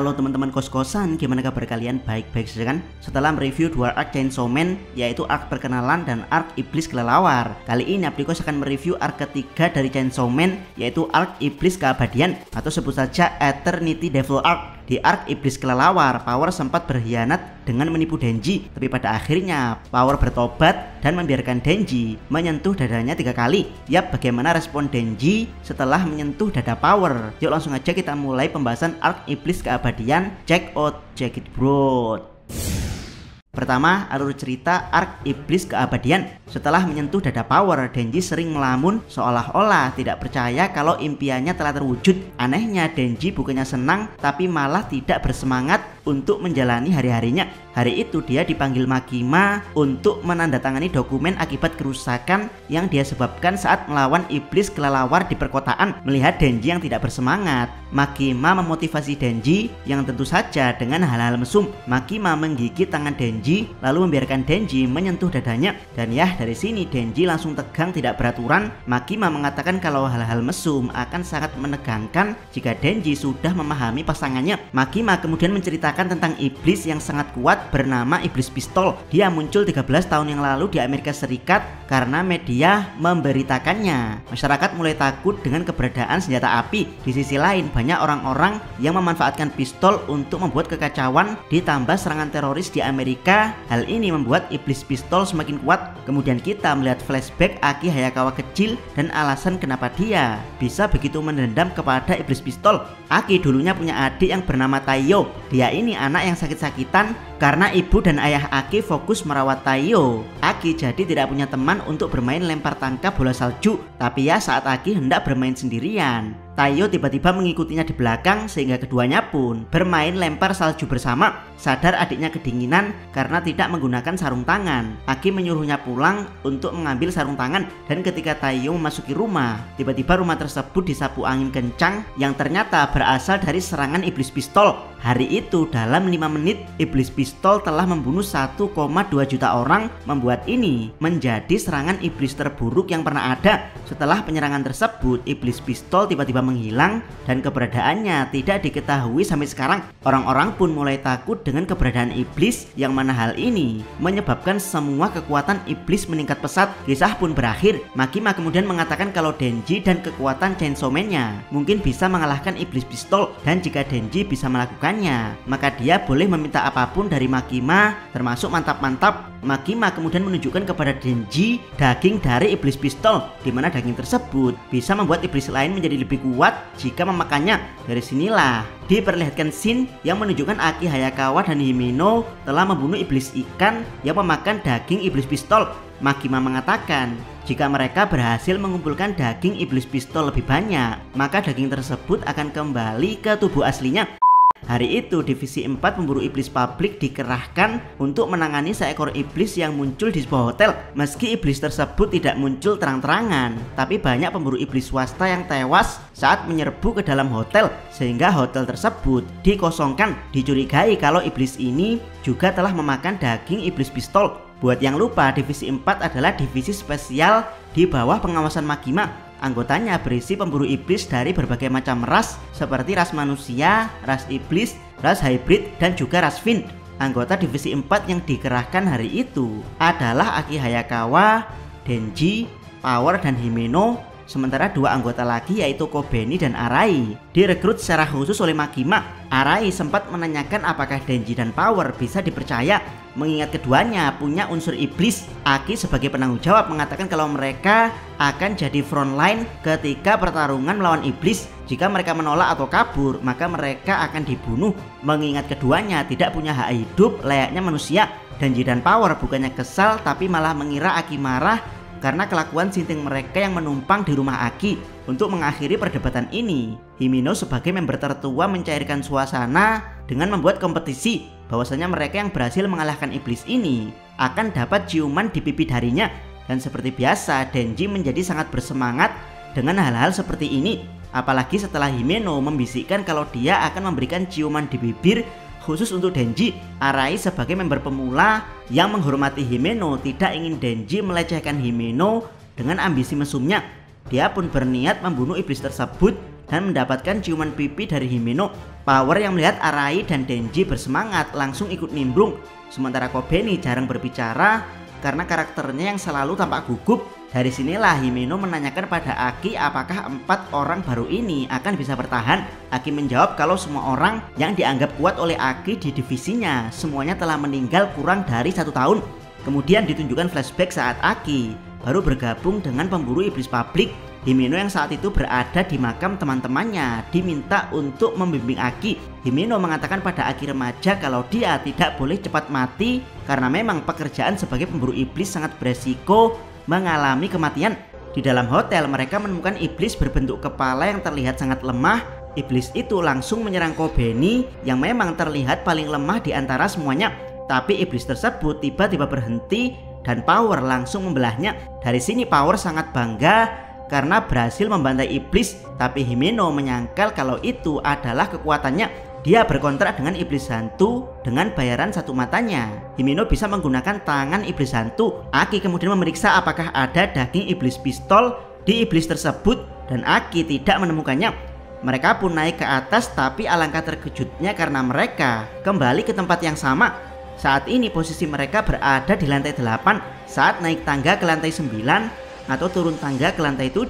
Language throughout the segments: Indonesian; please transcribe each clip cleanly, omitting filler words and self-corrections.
Halo teman-teman kos-kosan, gimana kabar kalian? Baik-baik saja kan? Setelah mereview dua arc Chainsaw Man, yaitu arc perkenalan dan arc iblis kelelawar, kali ini Abdikos akan mereview arc ketiga dari Chainsaw Man, yaitu arc iblis keabadian atau sebut saja Eternity Devil Arc. Di arc iblis kelelawar, Power sempat berkhianat dengan menipu Denji, tapi pada akhirnya Power bertobat dan membiarkan Denji menyentuh dadanya 3 kali. Yap, bagaimana respon Denji setelah menyentuh dada Power? Yuk langsung aja kita mulai pembahasan arc iblis keabadian. Check it bro. Pertama, alur cerita arc iblis keabadian. Setelah menyentuh dada Power, Denji sering melamun seolah-olah tidak percaya kalau impiannya telah terwujud. Anehnya, Denji bukannya senang tapi malah tidak bersemangat untuk menjalani hari-harinya. Hari itu dia dipanggil Makima untuk menandatangani dokumen akibat kerusakan yang dia sebabkan saat melawan iblis kelelawar di perkotaan. Melihat Denji yang tidak bersemangat, Makima memotivasi Denji yang tentu saja dengan hal-hal mesum. Makima menggigit tangan Denji lalu membiarkan Denji menyentuh dadanya. Dan ya, dari sini Denji langsung tegang tidak beraturan. Makima mengatakan kalau hal-hal mesum akan sangat menegangkan jika Denji sudah memahami pasangannya. Makima kemudian menceritakan tentang iblis yang sangat kuat bernama Iblis Pistol. Dia muncul 13 tahun yang lalu di Amerika Serikat karena media memberitakannya. Masyarakat mulai takut dengan keberadaan senjata api. Di sisi lain, banyak orang-orang yang memanfaatkan pistol untuk membuat kekacauan, ditambah serangan teroris di Amerika. Hal ini membuat Iblis Pistol semakin kuat. Kemudian kita melihat flashback Aki Hayakawa kecil dan alasan kenapa dia bisa begitu mendendam kepada Iblis Pistol. Aki dulunya punya adik yang bernama Taiyo. Dia ini anak yang sakit-sakitan karena ibu dan ayah Aki fokus merawat Taiyo. Aki jadi tidak punya teman untuk bermain lempar tangkap bola salju. Tapi ya, saat Aki hendak bermain sendirian, Taiyo tiba-tiba mengikutinya di belakang sehingga keduanya pun bermain lempar salju bersama. Sadar adiknya kedinginan karena tidak menggunakan sarung tangan, Aki menyuruhnya pulang untuk mengambil sarung tangan. Dan ketika Taiyo memasuki rumah, tiba-tiba rumah tersebut disapu angin kencang yang ternyata berasal dari serangan Iblis Pistol. Hari itu dalam 5 menit Iblis Pistol telah membunuh 1,2 juta orang, membuat ini menjadi serangan iblis terburuk yang pernah ada. Setelah penyerangan tersebut, Iblis Pistol tiba-tiba menghilang dan keberadaannya tidak diketahui sampai sekarang. Orang-orang pun mulai takut dengan keberadaan iblis, yang mana hal ini menyebabkan semua kekuatan iblis meningkat pesat. Kisah pun berakhir. Makima kemudian mengatakan kalau Denji dan kekuatan Chainsaw Man-nya mungkin bisa mengalahkan Iblis Pistol, dan jika Denji bisa melakukan maka dia boleh meminta apapun dari Makima, termasuk mantap-mantap. Makima kemudian menunjukkan kepada Denji daging dari Iblis Pistol, di mana daging tersebut bisa membuat iblis lain menjadi lebih kuat jika memakannya. Dari sinilah diperlihatkan scene yang menunjukkan Aki Hayakawa dan Himeno telah membunuh iblis ikan yang memakan daging Iblis Pistol. Makima mengatakan jika mereka berhasil mengumpulkan daging Iblis Pistol lebih banyak, maka daging tersebut akan kembali ke tubuh aslinya. Hari itu divisi 4 pemburu iblis publik dikerahkan untuk menangani seekor iblis yang muncul di sebuah hotel. Meski iblis tersebut tidak muncul terang-terangan, tapi banyak pemburu iblis swasta yang tewas saat menyerbu ke dalam hotel, sehingga hotel tersebut dikosongkan. Dicurigai kalau iblis ini juga telah memakan daging Iblis Pistol. Buat yang lupa, divisi 4 adalah divisi spesial di bawah pengawasan Makima. Anggotanya berisi pemburu iblis dari berbagai macam ras, seperti ras manusia, ras iblis, ras hybrid, dan juga ras Fiend. Anggota divisi 4 yang dikerahkan hari itu adalah Aki Hayakawa, Denji, Power, dan Himeno. Sementara 2 anggota lagi yaitu Kobeni dan Arai direkrut secara khusus oleh Makima. Arai sempat menanyakan apakah Denji dan Power bisa dipercaya, mengingat keduanya punya unsur iblis. Aki sebagai penanggung jawab mengatakan kalau mereka akan jadi frontline ketika pertarungan melawan iblis. Jika mereka menolak atau kabur, maka mereka akan dibunuh, mengingat keduanya tidak punya hak hidup layaknya manusia. Denji dan Power bukannya kesal tapi malah mengira Aki marah karena kelakuan sinting mereka yang menumpang di rumah Aki. Untuk mengakhiri perdebatan ini, Himeno sebagai member tertua mencairkan suasana dengan membuat kompetisi bahwasanya mereka yang berhasil mengalahkan iblis ini akan dapat ciuman di pipi darinya. Dan seperti biasa, Denji menjadi sangat bersemangat dengan hal-hal seperti ini, apalagi setelah Himeno membisikkan kalau dia akan memberikan ciuman di bibir khusus untuk Denji. Arai sebagai member pemula yang menghormati Himeno tidak ingin Denji melecehkan Himeno dengan ambisi mesumnya. Dia pun berniat membunuh iblis tersebut dan mendapatkan ciuman pipi dari Himeno. Power yang melihat Arai dan Denji bersemangat langsung ikut nimbrung. Sementara Kobeni jarang berbicara karena karakternya yang selalu tampak gugup. Dari sinilah Himeno menanyakan pada Aki apakah 4 orang baru ini akan bisa bertahan. Aki menjawab kalau semua orang yang dianggap kuat oleh Aki di divisinya semuanya telah meninggal kurang dari 1 tahun. Kemudian ditunjukkan flashback saat Aki baru bergabung dengan pemburu iblis publik. Himeno yang saat itu berada di makam teman-temannya diminta untuk membimbing Aki. Himeno mengatakan pada Aki remaja kalau dia tidak boleh cepat mati karena memang pekerjaan sebagai pemburu iblis sangat beresiko mengalami kematian. Di dalam hotel mereka menemukan iblis berbentuk kepala yang terlihat sangat lemah. Iblis itu langsung menyerang Kobeni yang memang terlihat paling lemah di antara semuanya. Tapi iblis tersebut tiba-tiba berhenti dan Power langsung membelahnya. Dari sini Power sangat bangga karena berhasil membantai iblis. Tapi Himeno menyangkal kalau itu adalah kekuatannya. Dia berkontrak dengan iblis hantu dengan bayaran 1 matanya. Himeno bisa menggunakan tangan iblis hantu. Aki kemudian memeriksa apakah ada daging iblis pistol di iblis tersebut dan Aki tidak menemukannya. Mereka pun naik ke atas, tapi alangkah terkejutnya karena mereka kembali ke tempat yang sama. Saat ini posisi mereka berada di lantai 8 saat naik tangga ke lantai 9 atau turun tangga ke lantai 7.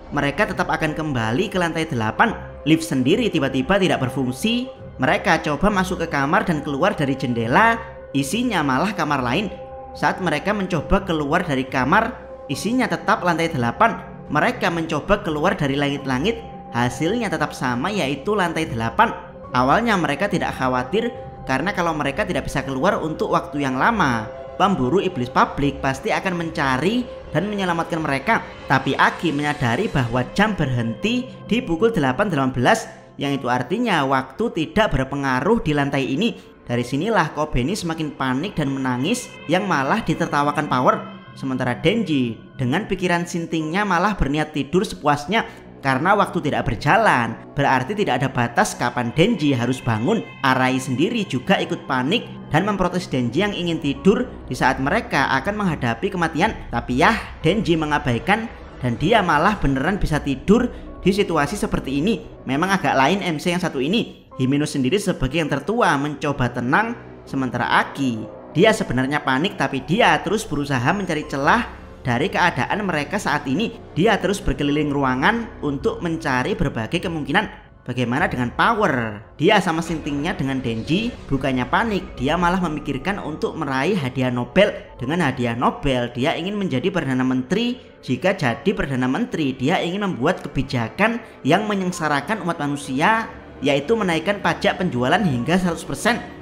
Mereka tetap akan kembali ke lantai 8. Lift sendiri tiba-tiba tidak berfungsi. Mereka coba masuk ke kamar dan keluar dari jendela, isinya malah kamar lain. Saat mereka mencoba keluar dari kamar, isinya tetap lantai 8. Mereka mencoba keluar dari langit-langit, hasilnya tetap sama, yaitu lantai 8. Awalnya mereka tidak khawatir karena kalau mereka tidak bisa keluar untuk waktu yang lama, pemburu iblis publik pasti akan mencari dan menyelamatkan mereka. Tapi Aki menyadari bahwa jam berhenti di pukul 8.18, yang itu artinya waktu tidak berpengaruh di lantai ini. Dari sinilah Kobeni semakin panik dan menangis yang malah ditertawakan Power. Sementara Denji dengan pikiran sintingnya malah berniat tidur sepuasnya. Karena waktu tidak berjalan, berarti tidak ada batas kapan Denji harus bangun. Arai sendiri juga ikut panik dan memprotes Denji yang ingin tidur di saat mereka akan menghadapi kematian. Tapi ya, Denji mengabaikan dan dia malah beneran bisa tidur di situasi seperti ini. Memang agak lain MC yang satu ini. Himeno sendiri sebagai yang tertua mencoba tenang, sementara Aki, dia sebenarnya panik tapi dia terus berusaha mencari celah dari keadaan mereka saat ini. Dia terus berkeliling ruangan untuk mencari berbagai kemungkinan. Bagaimana dengan Power? Dia sama sintingnya dengan Denji bukannya panik, dia malah memikirkan untuk meraih hadiah Nobel. Dengan hadiah Nobel, dia ingin menjadi Perdana Menteri. Jika jadi Perdana Menteri, dia ingin membuat kebijakan yang menyengsarakan umat manusia, yaitu menaikkan pajak penjualan hingga 100%.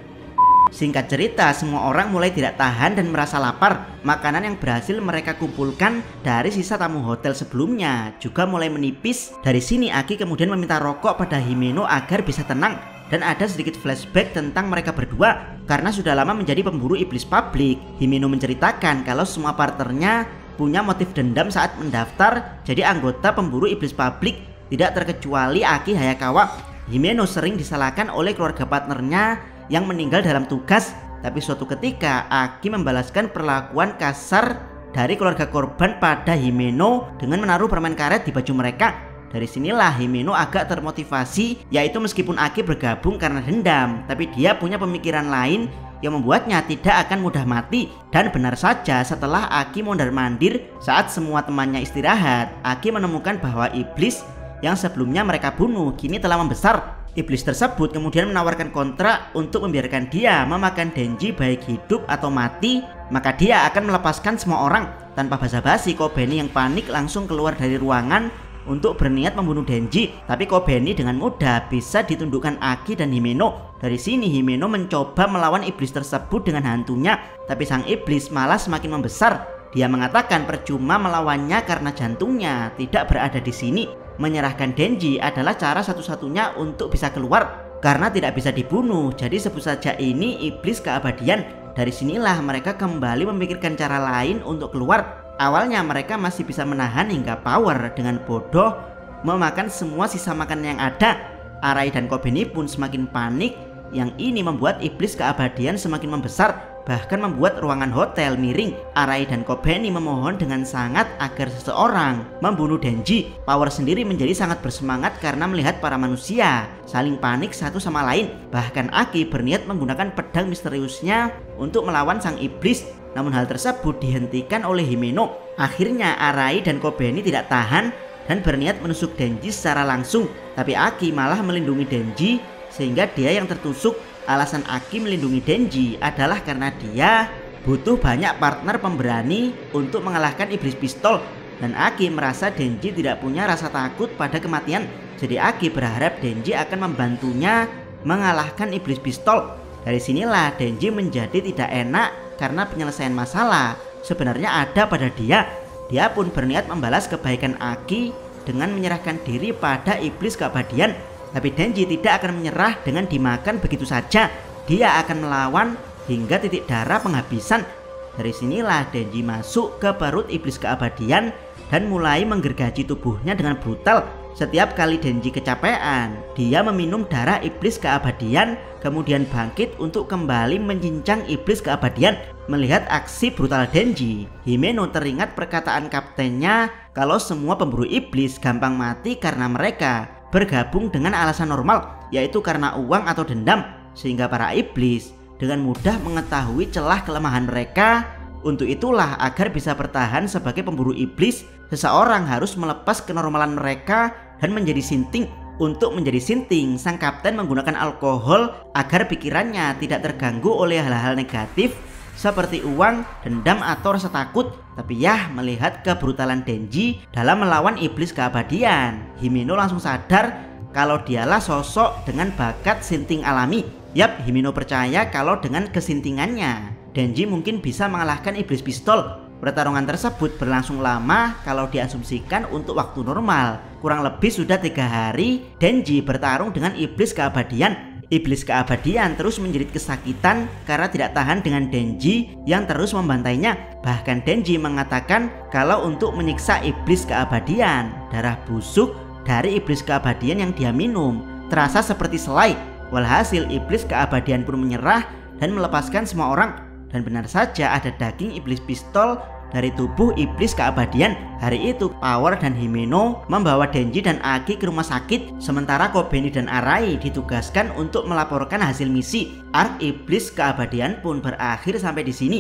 Singkat cerita, semua orang mulai tidak tahan dan merasa lapar. Makanan yang berhasil mereka kumpulkan dari sisa tamu hotel sebelumnya juga mulai menipis. Dari sini Aki kemudian meminta rokok pada Himeno agar bisa tenang. Dan ada sedikit flashback tentang mereka berdua. Karena sudah lama menjadi pemburu iblis publik, Himeno menceritakan kalau semua partnernya punya motif dendam saat mendaftar jadi anggota pemburu iblis publik, tidak terkecuali Aki Hayakawa. Himeno sering disalahkan oleh keluarga partnernya yang meninggal dalam tugas, tapi suatu ketika Aki membalaskan perlakuan kasar dari keluarga korban pada Himeno dengan menaruh permen karet di baju mereka. Dari sinilah Himeno agak termotivasi, yaitu meskipun Aki bergabung karena dendam, tapi dia punya pemikiran lain yang membuatnya tidak akan mudah mati. Dan benar saja, setelah Aki mondar-mandir saat semua temannya istirahat, Aki menemukan bahwa iblis yang sebelumnya mereka bunuh kini telah membesar. Iblis tersebut kemudian menawarkan kontrak untuk membiarkan dia memakan Denji baik hidup atau mati, maka dia akan melepaskan semua orang. Tanpa basa-basi, Kobeni yang panik langsung keluar dari ruangan untuk berniat membunuh Denji. Tapi Kobeni dengan mudah bisa ditundukkan Aki dan Himeno. Dari sini Himeno mencoba melawan iblis tersebut dengan hantunya, tapi sang iblis malah semakin membesar. Dia mengatakan percuma melawannya karena jantungnya tidak berada di sini. Menyerahkan Denji adalah cara satu-satunya untuk bisa keluar karena tidak bisa dibunuh. Jadi sebut saja ini iblis keabadian. Dari sinilah mereka kembali memikirkan cara lain untuk keluar. Awalnya mereka masih bisa menahan hingga Power dengan bodoh memakan semua sisa makanan yang ada. Arai dan Kobeni pun semakin panik Yang ini membuat iblis keabadian semakin membesar, bahkan membuat ruangan hotel miring. Arai dan Kobeni memohon dengan sangat agar seseorang membunuh Denji. Power sendiri menjadi sangat bersemangat karena melihat para manusia saling panik satu sama lain. Bahkan Aki berniat menggunakan pedang misteriusnya untuk melawan sang iblis. Namun hal tersebut dihentikan oleh Himeno. Akhirnya Arai dan Kobeni tidak tahan dan berniat menusuk Denji secara langsung. Tapi Aki malah melindungi Denji sehingga dia yang tertusuk. Alasan Aki melindungi Denji adalah karena dia butuh banyak partner pemberani untuk mengalahkan iblis pistol. Dan Aki merasa Denji tidak punya rasa takut pada kematian. Jadi Aki berharap Denji akan membantunya mengalahkan iblis pistol. Dari sinilah Denji menjadi tidak enak karena penyelesaian masalah sebenarnya ada pada dia. Dia pun berniat membalas kebaikan Aki dengan menyerahkan diri pada iblis keabadian. Tapi Denji tidak akan menyerah dengan dimakan begitu saja. Dia akan melawan hingga titik darah penghabisan. Dari sinilah Denji masuk ke perut iblis keabadian dan mulai menggergaji tubuhnya dengan brutal. Setiap kali Denji kecapean, dia meminum darah iblis keabadian, kemudian bangkit untuk kembali menyincang iblis keabadian. Melihat aksi brutal Denji, Himeno teringat perkataan kaptennya kalau semua pemburu iblis gampang mati karena mereka bergabung dengan alasan normal, yaitu karena uang atau dendam. Sehingga para iblis dengan mudah mengetahui celah kelemahan mereka. Untuk itulah agar bisa bertahan sebagai pemburu iblis, seseorang harus melepas kenormalan mereka dan menjadi sinting. Untuk menjadi sinting, sang kapten menggunakan alkohol agar pikirannya tidak terganggu oleh hal-hal negatif seperti uang, dendam, atau rasa takut. Tapi ya, melihat kebrutalan Denji dalam melawan iblis keabadian, Himeno langsung sadar kalau dialah sosok dengan bakat sinting alami. Yap, Himeno percaya kalau dengan kesintingannya Denji mungkin bisa mengalahkan iblis pistol. Pertarungan tersebut berlangsung lama kalau diasumsikan untuk waktu normal. Kurang lebih sudah 3 hari Denji bertarung dengan iblis keabadian. Iblis keabadian terus menjerit kesakitan karena tidak tahan dengan Denji yang terus membantainya. Bahkan Denji mengatakan kalau untuk menyiksa iblis keabadian, darah busuk dari iblis keabadian yang dia minum terasa seperti selai. Walhasil iblis keabadian pun menyerah dan melepaskan semua orang. Dan benar saja ada daging iblis pistol dari tubuh iblis keabadian. Hari itu Power dan Himeno membawa Denji dan Aki ke rumah sakit, sementara Kobeni dan Arai ditugaskan untuk melaporkan hasil misi. Ark iblis keabadian pun berakhir sampai di sini.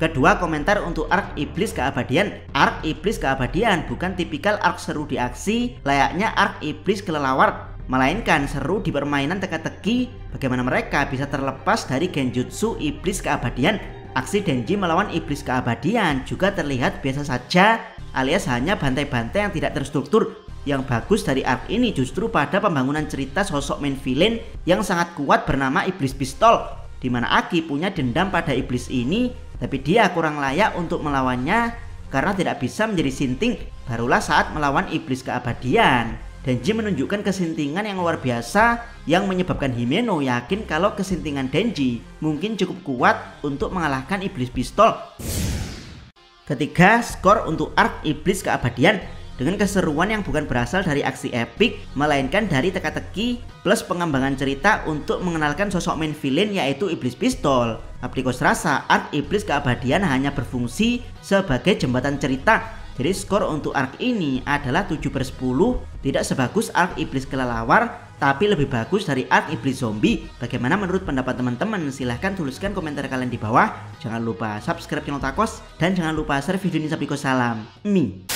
Kedua komentar untuk ark iblis keabadian. Ark iblis keabadian bukan tipikal ark seru di aksi layaknya ark iblis kelelawar, melainkan seru di permainan teka-teki bagaimana mereka bisa terlepas dari genjutsu iblis keabadian. Aksi Denji melawan iblis keabadian juga terlihat biasa saja alias hanya bantai-bantai yang tidak terstruktur. Yang bagus dari ark ini justru pada pembangunan cerita sosok main villain yang sangat kuat bernama iblis pistol, di mana Aki punya dendam pada iblis ini, tapi dia kurang layak untuk melawannya karena tidak bisa menjadi sinting. Barulah saat melawan iblis keabadian, Denji menunjukkan kesintingan yang luar biasa yang menyebabkan Himeno yakin kalau kesintingan Denji mungkin cukup kuat untuk mengalahkan iblis pistol. Ketiga, skor untuk ark iblis keabadian dengan keseruan yang bukan berasal dari aksi epik melainkan dari teka-teki plus pengembangan cerita untuk mengenalkan sosok main villain yaitu iblis pistol. Aplikos rasa ark iblis keabadian hanya berfungsi sebagai jembatan cerita. Jadi skor untuk ark ini adalah 7/10, tidak sebagus ark iblis kelelawar, tapi lebih bagus dari ark iblis zombie. Bagaimana menurut pendapat teman-teman? Silahkan tuliskan komentar kalian di bawah. Jangan lupa subscribe channel Takos dan jangan lupa share video ini sampai salam. Mi.